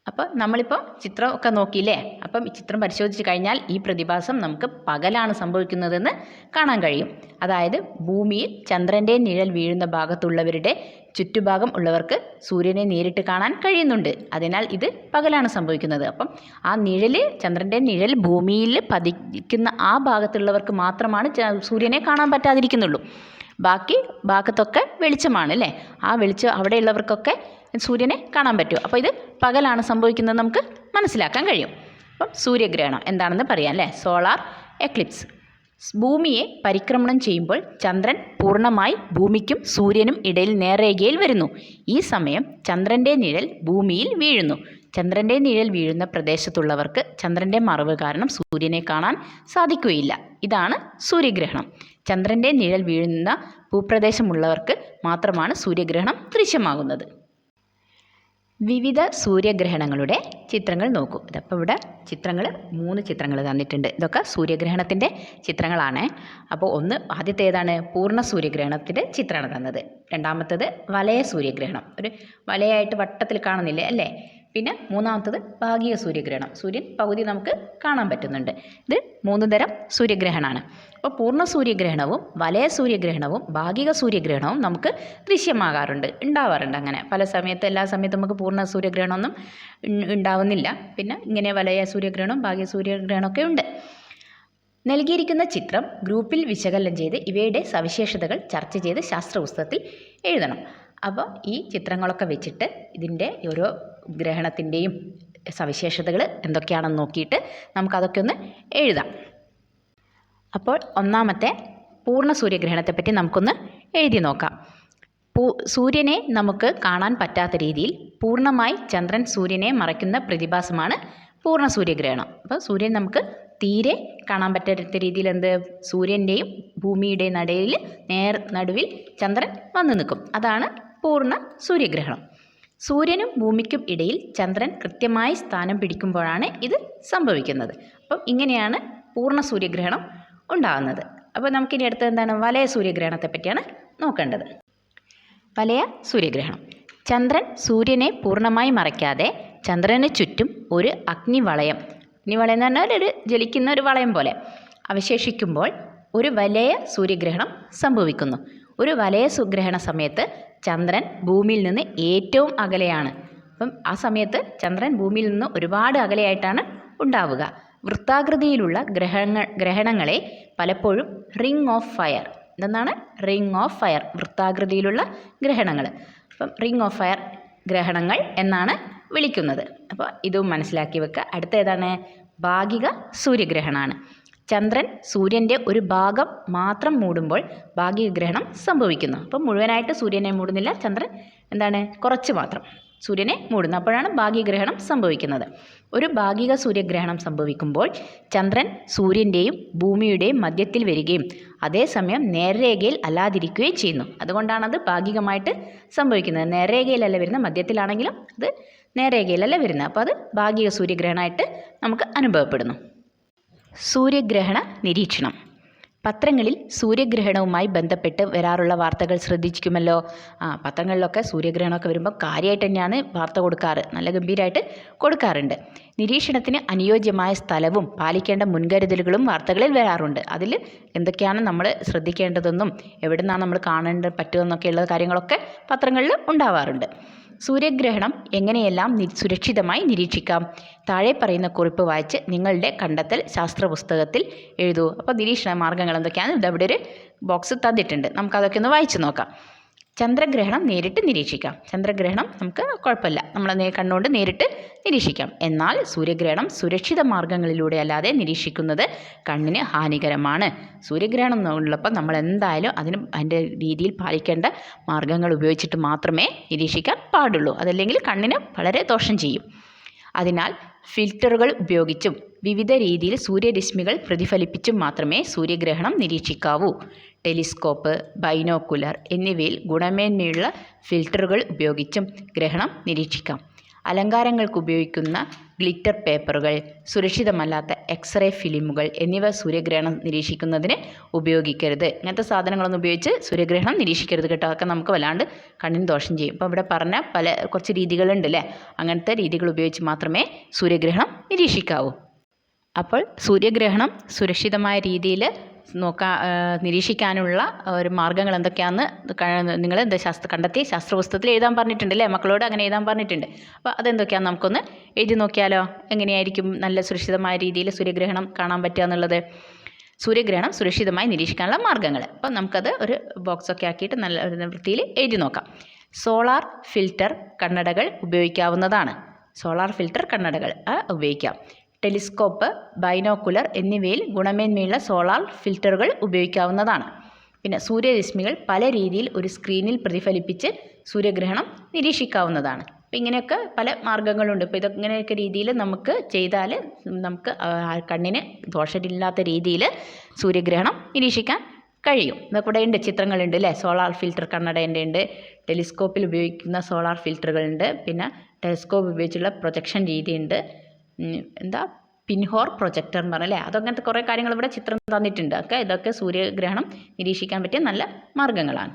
അപ്പം നമ്മളിപ്പോൾ ചിത്രമൊക്കെ നോക്കിയില്ലേ. അപ്പം ഈ ചിത്രം പരിശോധിച്ച് കഴിഞ്ഞാൽ ഈ പ്രതിഭാസം നമുക്ക് പകലാണ് സംഭവിക്കുന്നതെന്ന് കാണാൻ കഴിയും. അതായത് ഭൂമിയിൽ ചന്ദ്രൻ്റെ നിഴൽ വീഴുന്ന ഭാഗത്തുള്ളവരുടെ ചുറ്റുഭാഗം ഉള്ളവർക്ക് സൂര്യനെ നേരിട്ട് കാണാൻ കഴിയുന്നുണ്ട്. അതിനാൽ ഇത് പകലാണ് സംഭവിക്കുന്നത്. അപ്പം ആ ചന്ദ്രൻ്റെ നിഴൽ ഭൂമിയിൽ പതിക്കുന്ന ആ ഭാഗത്തുള്ളവർക്ക് മാത്രമാണ് സൂര്യനെ കാണാൻ പറ്റാതിരിക്കുന്നുള്ളൂ. ബാക്കി ഭാഗത്തൊക്കെ വെളിച്ചമാണ് അല്ലേ. ആ വെളിച്ചം അവിടെയുള്ളവർക്കൊക്കെ സൂര്യനെ കാണാൻ പറ്റും. അപ്പോൾ ഇത് പകലാണ് സംഭവിക്കുന്നത് നമുക്ക് മനസ്സിലാക്കാൻ കഴിയും. അപ്പം സൂര്യഗ്രഹണം എന്താണെന്ന് പറയാം അല്ലേ. Solar Eclipse. ഭൂമിയെ പരിക്രമണം ചെയ്യുമ്പോൾ ചന്ദ്രൻ പൂർണ്ണമായി ഭൂമിക്കും സൂര്യനും ഇടയിൽ നേർരേഖയിൽ വരുന്നു. ഈ സമയം ചന്ദ്രൻ്റെ നിഴൽ ഭൂമിയിൽ വീഴുന്നു. ചന്ദ്രൻ്റെ നിഴൽ വീഴുന്ന പ്രദേശത്തുള്ളവർക്ക് ചന്ദ്രൻ്റെ മറവ് കാരണം സൂര്യനെ കാണാൻ സാധിക്കുകയില്ല. ഇതാണ് സൂര്യഗ്രഹണം. ചന്ദ്രൻ്റെ നിഴൽ വീഴുന്ന ഭൂപ്രദേശമുള്ളവർക്ക് മാത്രമാണ് സൂര്യഗ്രഹണം ദൃശ്യമാകുന്നത്. വിവിധ സൂര്യഗ്രഹണങ്ങളുടെ ചിത്രങ്ങൾ നോക്കൂ. ഇതപ്പോൾ ഇവിടെ 3 ചിത്രങ്ങൾ തന്നിട്ടുണ്ട്. ഇതൊക്കെ സൂര്യഗ്രഹണത്തിൻ്റെ ചിത്രങ്ങളാണ്. അപ്പോൾ ആദ്യത്തെ ഏതാണ്? പൂർണ്ണ സൂര്യഗ്രഹണത്തിൻ്റെ ചിത്രമാണ് തന്നത്. രണ്ടാമത്തേത് വലയ സൂര്യഗ്രഹണം, ഒരു വലയായിട്ട് വട്ടത്തിൽ കാണുന്നില്ലേ അല്ലേ. പിന്നെ മൂന്നാമത്തത് ഭാഗിക സൂര്യഗ്രഹണം, സൂര്യൻ പകുതി നമുക്ക് കാണാൻ പറ്റുന്നുണ്ട്. ഇത് 3 തരം സൂര്യഗ്രഹണമാണ്. അപ്പോൾ പൂർണ്ണ സൂര്യഗ്രഹണവും വലയ സൂര്യഗ്രഹണവും ഭാഗിക സൂര്യഗ്രഹണവും നമുക്ക് ഉണ്ടാവാറുണ്ട്. അങ്ങനെ പല സമയത്ത് എല്ലാ സമയത്തും നമുക്ക് പൂർണ്ണ സൂര്യഗ്രഹണമൊന്നും ഉണ്ടാവുന്നില്ല. പിന്നെ ഇങ്ങനെ വലയ സൂര്യഗ്രഹണം ഭാഗിക സൂര്യഗ്രഹണമൊക്കെ ഉണ്ട്. നൽകിയിരിക്കുന്ന ചിത്രം ഗ്രൂപ്പിൽ വിശകലനം ചെയ്ത് ഇവയുടെ സവിശേഷതകൾ ചർച്ച ചെയ്ത് ശാസ്ത്രപുസ്തകത്തിൽ എഴുതണം. അപ്പോൾ ഈ ചിത്രങ്ങളൊക്കെ വെച്ചിട്ട് ഇതിൻ്റെ ഓരോ ഗ്രഹണത്തിൻ്റെയും സവിശേഷതകൾ എന്തൊക്കെയാണെന്ന് നോക്കിയിട്ട് നമുക്കതൊക്കെ ഒന്ന് എഴുതാം. അപ്പോൾ ഒന്നാമത്തെ പൂർണ്ണ സൂര്യഗ്രഹണത്തെപ്പറ്റി നമുക്കൊന്ന് എഴുതി നോക്കാം. സൂര്യനെ നമുക്ക് കാണാൻ പറ്റാത്ത രീതിയിൽ പൂർണ്ണമായി ചന്ദ്രൻ സൂര്യനെ മറയ്ക്കുന്ന പ്രതിഭാസമാണ് പൂർണ്ണ സൂര്യഗ്രഹണം. അപ്പോൾ സൂര്യൻ നമുക്ക് തീരെ കാണാൻ പറ്റാത്ത രീതിയിൽ സൂര്യൻ്റെയും ഭൂമിയുടെ നടുവിൽ ചന്ദ്രൻ വന്നു നിൽക്കും. അതാണ് പൂർണ്ണ സൂര്യഗ്രഹണം. സൂര്യനും ഭൂമിക്കും ഇടയിൽ ചന്ദ്രൻ കൃത്യമായി സ്ഥാനം പിടിക്കുമ്പോഴാണ് ഇത് സംഭവിക്കുന്നത്. അപ്പം ഇങ്ങനെയാണ് പൂർണ്ണ സൂര്യഗ്രഹണം ഉണ്ടാകുന്നത്. അപ്പോൾ നമുക്കിനി അടുത്തത് എന്താണ്? വലയ സൂര്യഗ്രഹണത്തെ പറ്റിയാണ് നോക്കേണ്ടത്. വലയ സൂര്യഗ്രഹണം. ചന്ദ്രൻ സൂര്യനെ പൂർണ്ണമായി മറയ്ക്കാതെ ചന്ദ്രന് ചുറ്റും ഒരു അഗ്നിവളയം എന്ന് പറഞ്ഞാൽ ഒരു ജ്വലിക്കുന്ന ഒരു വളയം പോലെ അവശേഷിക്കുമ്പോൾ ഒരു വലയ സൂര്യഗ്രഹണം സംഭവിക്കുന്നു. ഒരു വലയ ഗ്രഹണ സമയത്ത് ചന്ദ്രൻ ഭൂമിയിൽ നിന്ന് ഏറ്റവും അകലെയാണ്. അപ്പം ആ സമയത്ത് ചന്ദ്രൻ ഭൂമിയിൽ നിന്ന് ഒരുപാട് അകലെയായിട്ടാണ് ഉണ്ടാവുക. വൃത്താകൃതിയിലുള്ള ഗ്രഹണങ്ങളെ പലപ്പോഴും റിംഗ് ഓഫ് ഫയർ, എന്താണ് റിംഗ് ഓഫ് ഫയർ, വൃത്താകൃതിയിലുള്ള ഗ്രഹണങ്ങൾ, അപ്പം റിംഗ് ഓഫ് ഫയർ ഗ്രഹണങ്ങൾ എന്നാണ് വിളിക്കുന്നത്. അപ്പോൾ ഇതും മനസ്സിലാക്കി വെക്കുക. അടുത്ത ഏതാണ്? ഭാഗിക സൂര്യഗ്രഹണമാണ്. ചന്ദ്രൻ സൂര്യൻ്റെ ഒരു ഭാഗം മാത്രം മൂടുമ്പോൾ ഭാഗിക ഗ്രഹണം സംഭവിക്കുന്നു. അപ്പം മുഴുവനായിട്ട് സൂര്യനെ മൂടുന്നില്ല, ചന്ദ്രൻ എന്താണ് കുറച്ച് മാത്രം സൂര്യനെ മൂടുന്നു, അപ്പോഴാണ് ഭാഗിക ഗ്രഹണം സംഭവിക്കുന്നത്. ഒരു ഭാഗിക സൂര്യഗ്രഹണം സംഭവിക്കുമ്പോൾ ചന്ദ്രൻ സൂര്യൻ്റെയും ഭൂമിയുടെയും മധ്യത്തിൽ വരികയും അതേസമയം നേർരേഖയിൽ അല്ലാതിരിക്കുകയും ചെയ്യുന്നു. അതുകൊണ്ടാണത് ഭാഗികമായിട്ട് സംഭവിക്കുന്നത്. നേർരേഖയിലല്ല വരുന്നത്, മധ്യത്തിലാണെങ്കിലും അത് നേർരേഖയിലല്ല വരുന്നത്. അപ്പോൾ അത് ഭാഗിക സൂര്യഗ്രഹണമായിട്ട് നമുക്ക് അനുഭവപ്പെടുന്നു. സൂര്യഗ്രഹണ നിരീക്ഷണം. പത്രങ്ങളിൽ സൂര്യഗ്രഹണവുമായി ബന്ധപ്പെട്ട് വരാറുള്ള വാർത്തകൾ ശ്രദ്ധിക്കുമല്ലോ. പത്രങ്ങളിലൊക്കെ സൂര്യഗ്രഹണമൊക്കെ വരുമ്പോൾ കാര്യമായിട്ട് തന്നെയാണ് വാർത്ത കൊടുക്കാറ്, നല്ല ഗംഭീരമായിട്ട് കൊടുക്കാറുണ്ട്. നിരീക്ഷണത്തിന് അനുയോജ്യമായ സ്ഥലവും പാലിക്കേണ്ട മുൻകരുതലുകളും വാർത്തകളിൽ വരാറുണ്ട്. അതിൽ എന്തൊക്കെയാണ് നമ്മൾ ശ്രദ്ധിക്കേണ്ടതെന്നും എവിടെ നിന്നാണ് നമ്മൾ കാണേണ്ട പറ്റുമെന്നൊക്കെയുള്ള കാര്യങ്ങളൊക്കെ പത്രങ്ങളിൽ ഉണ്ടാവാറുണ്ട്. സൂര്യഗ്രഹണം എങ്ങനെയെല്ലാം സുരക്ഷിതമായി നിരീക്ഷിക്കാം? താഴെ പറയുന്ന കുറിപ്പ് വായിച്ച് നിങ്ങളുടെ കണ്ടെത്തൽ ശാസ്ത്ര പുസ്തകത്തിൽ എഴുതൂ. അപ്പോൾ നിരീക്ഷണ മാർഗ്ഗങ്ങൾ എന്തൊക്കെയാണ് ഇതവിടെ ഒരു ബോക്സ് തന്നിട്ടുണ്ട്, നമുക്കതൊക്കെ ഒന്ന് വായിച്ചു നോക്കാം. ചന്ദ്രഗ്രഹണം നേരിട്ട് നിരീക്ഷിക്കാം. ചന്ദ്രഗ്രഹണം നമുക്ക് കുഴപ്പമില്ല, നമ്മൾ കണ്ണുകൊണ്ട് നേരിട്ട് നിരീക്ഷിക്കാം. എന്നാൽ സൂര്യഗ്രഹണം സുരക്ഷിത മാർഗ്ഗങ്ങളിലൂടെ അല്ലാതെ നിരീക്ഷിക്കുന്നത് കണ്ണിന് ഹാനികരമാണ്. സൂര്യഗ്രഹണം ഉള്ളപ്പോൾ നമ്മൾ എന്തായാലും അതിൻ്റെ രീതിയിൽ പാലിക്കേണ്ട മാർഗ്ഗങ്ങൾ ഉപയോഗിച്ചിട്ട് മാത്രമേ നിരീക്ഷിക്കാൻ പാടുള്ളൂ. അതല്ലെങ്കിൽ കണ്ണിന് വളരെ ദോഷം ചെയ്യും. അതിനാൽ ഫിൽറ്ററുകൾ ഉപയോഗിച്ചും വിവിധ രീതിയിൽ സൂര്യരശ്മികൾ പ്രതിഫലിപ്പിച്ചും മാത്രമേ സൂര്യഗ്രഹണം നിരീക്ഷിക്കാവൂ. ടെലിസ്കോപ്പ്, ബൈനോക്കുലർ എന്നിവയിൽ ഗുണമേന്മയുള്ള ഫിൽറ്ററുകൾ ഉപയോഗിച്ചും ഗ്രഹണം നിരീക്ഷിക്കാം. അലങ്കാരങ്ങൾക്ക് ഉപയോഗിക്കുന്ന ഗ്ലിറ്റർ പേപ്പറുകൾ, സുരക്ഷിതമല്ലാത്ത എക്സ്റേ ഫിലിമുകൾ എന്നിവ സൂര്യഗ്രഹണം നിരീക്ഷിക്കുന്നതിന് ഉപയോഗിക്കരുത്. ഇങ്ങനത്തെ സാധനങ്ങളൊന്നും ഉപയോഗിച്ച് സൂര്യഗ്രഹണം നിരീക്ഷിക്കരുത് കേട്ടോ. അതൊക്കെ നമുക്ക് വല്ലാണ്ട് കണ്ണിന് ദോഷം ചെയ്യും. അപ്പോൾ ഇവിടെ പറഞ്ഞ കുറച്ച് രീതികളുണ്ട് അല്ലേ, അങ്ങനത്തെ രീതികൾ ഉപയോഗിച്ച് മാത്രമേ സൂര്യഗ്രഹണം നിരീക്ഷിക്കാവൂ. അപ്പോൾ സൂര്യഗ്രഹണം സുരക്ഷിതമായ രീതിയിൽ നിരീക്ഷിക്കാനുള്ള ഒരു മാർഗ്ഗങ്ങൾ എന്തൊക്കെയാണെന്ന് നിങ്ങൾ കണ്ടെത്തി ശാസ്ത്രപുസ്തകത്തിൽ എഴുതാൻ പറഞ്ഞിട്ടുണ്ട് അല്ലേ, മക്കളോട് അങ്ങനെ എഴുതാൻ പറഞ്ഞിട്ടുണ്ട്. അപ്പോൾ അതെന്തൊക്കെയാണെന്ന് നമുക്കൊന്ന് എഴുതി നോക്കിയാലോ? എങ്ങനെയായിരിക്കും നല്ല സുരക്ഷിതമായ രീതിയിൽ സൂര്യഗ്രഹണം കാണാൻ പറ്റുക എന്നുള്ളത്? സൂര്യഗ്രഹണം സുരക്ഷിതമായി നിരീക്ഷിക്കാനുള്ള മാർഗ്ഗങ്ങൾ. അപ്പോൾ നമുക്കത് ഒരു ബോക്സൊക്കെ ആക്കിയിട്ട് നല്ല ഒരു വൃത്തിയിൽ എഴുതി നോക്കാം. സോളാർ ഫിൽറ്റർ കണ്ണടകൾ ഉപയോഗിക്കാവുന്നതാണ്. സോളാർ ഫിൽറ്റർ കണ്ണടകൾ ഉപയോഗിക്കാം. ടെലിസ്കോപ്പ്, ബൈനോക്കുലർ എന്നിവയിൽ ഗുണമേന്മയുള്ള സോളാർ ഫിൽറ്ററുകൾ ഉപയോഗിക്കാവുന്നതാണ്. പിന്നെ സൂര്യരശ്മികൾ പല രീതിയിൽ ഒരു സ്ക്രീനിൽ പ്രതിഫലിപ്പിച്ച് സൂര്യഗ്രഹണം നിരീക്ഷിക്കാവുന്നതാണ്. അപ്പോൾ ഇങ്ങനെയൊക്കെ പല മാർഗ്ഗങ്ങളുണ്ട്. ഇപ്പോൾ ഇങ്ങനെയൊക്കെ രീതിയിൽ നമുക്ക് ചെയ്താൽ നമുക്ക് കണ്ണിന് ദോഷമില്ലാത്ത രീതിയിൽ സൂര്യഗ്രഹണം നിരീക്ഷിക്കാൻ കഴിയും. ഇതൊക്കെ ഇവിടെ ഉണ്ട്, ചിത്രങ്ങളുണ്ട് അല്ലേ. സോളാർ ഫിൽറ്റർ കണ്ണടേൻ്റെ ഉണ്ട്, ടെലിസ്കോപ്പിൽ ഉപയോഗിക്കുന്ന സോളാർ ഫിൽറ്ററുകളുണ്ട്, പിന്നെ ടെലിസ്കോപ്പ് ഉപയോഗിച്ചുള്ള പ്രൊജക്ഷൻ രീതിയുണ്ട്, പിൻഹോർ പ്രൊജക്ടർ എന്ന് പറഞ്ഞല്ലേ, അതങ്ങനത്തെ കുറേ കാര്യങ്ങൾ ഇവിടെ ചിത്രം തന്നിട്ടുണ്ട്. ഇതൊക്കെ സൂര്യഗ്രഹണം നിരീക്ഷിക്കാൻ പറ്റിയ നല്ല മാർഗ്ഗങ്ങളാണ്.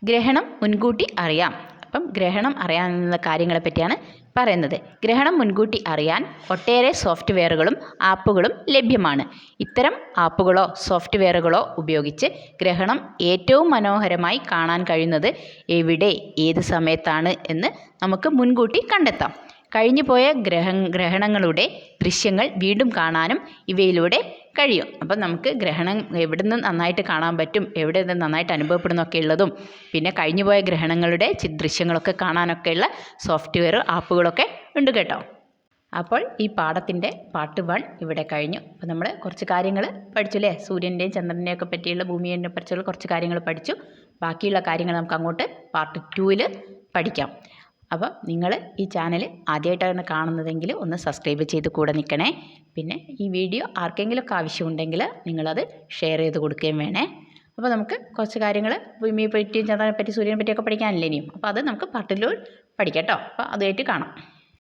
ഗ്രഹണം മുൻകൂട്ടി അറിയാം. അപ്പം ഗ്രഹണം അറിയാവുന്ന കാര്യങ്ങളെ പറ്റിയാണ് പറയുന്നത്. ഗ്രഹണം മുൻകൂട്ടി അറിയാൻ ഒട്ടേറെ സോഫ്റ്റ്വെയറുകളും ആപ്പുകളും ലഭ്യമാണ്. ഇത്തരം ആപ്പുകളോ സോഫ്റ്റ്വെയറുകളോ ഉപയോഗിച്ച് ഗ്രഹണം ഏറ്റവും മനോഹരമായി കാണാൻ കഴിയുന്നത് എവിടെ, ഏത് സമയത്താണ് എന്ന് നമുക്ക് മുൻകൂട്ടി കണ്ടെത്താം. കഴിഞ്ഞുപോയ ഗ്രഹണങ്ങളുടെ ദൃശ്യങ്ങൾ വീണ്ടും കാണാനും ഇവയിലൂടെ കഴിയും. അപ്പം നമുക്ക് ഗ്രഹണം എവിടെ നിന്ന് നന്നായിട്ട് കാണാൻ പറ്റും, എവിടെ നിന്ന് നന്നായിട്ട് അനുഭവപ്പെടുന്നൊക്കെ ഉള്ളതും പിന്നെ കഴിഞ്ഞുപോയ ഗ്രഹണങ്ങളുടെ ദൃശ്യങ്ങളൊക്കെ കാണാനൊക്കെയുള്ള സോഫ്റ്റ്വെയർ ആപ്പുകളൊക്കെ ഉണ്ട് കേട്ടോ. അപ്പോൾ ഈ പാഠത്തിൻ്റെ പാർട്ട് 1 ഇവിടെ കഴിഞ്ഞു. അപ്പോൾ നമ്മൾ കുറച്ച് കാര്യങ്ങൾ പഠിച്ചു അല്ലേ, സൂര്യൻ്റെയും ചന്ദ്രൻ്റെയും ഒക്കെ പറ്റിയുള്ള ഭൂമിയെ പറ്റിയുള്ള കുറച്ച് കാര്യങ്ങൾ പഠിച്ചു. ബാക്കിയുള്ള കാര്യങ്ങൾ നമുക്ക് അങ്ങോട്ട് പാർട്ട് 2 പഠിക്കാം. അപ്പോൾ നിങ്ങൾ ഈ ചാനൽ ആദ്യമായിട്ടാണ് കാണുന്നതെങ്കിൽ ഒന്ന് സബ്സ്ക്രൈബ് ചെയ്ത് കൂടെ നിൽക്കണേ. പിന്നെ ഈ വീഡിയോ ആർക്കെങ്കിലുമൊക്കെ ആവശ്യമുണ്ടെങ്കിൽ നിങ്ങളത് ഷെയർ ചെയ്ത് കൊടുക്കുകയും വേണേ. അപ്പോൾ നമുക്ക് കുറച്ച് കാര്യങ്ങൾ ഭൂമിയെ പറ്റിയും ചന്ദ്രനെ പറ്റി സൂര്യനെ പറ്റിയൊക്കെ പഠിക്കാനില്ല ഇനിയും. അപ്പോൾ അത് നമുക്ക് പാർട്ടിലൂടെ പഠിക്കാം കേട്ടോ. അപ്പോൾ അതുമായിട്ട് കാണാം.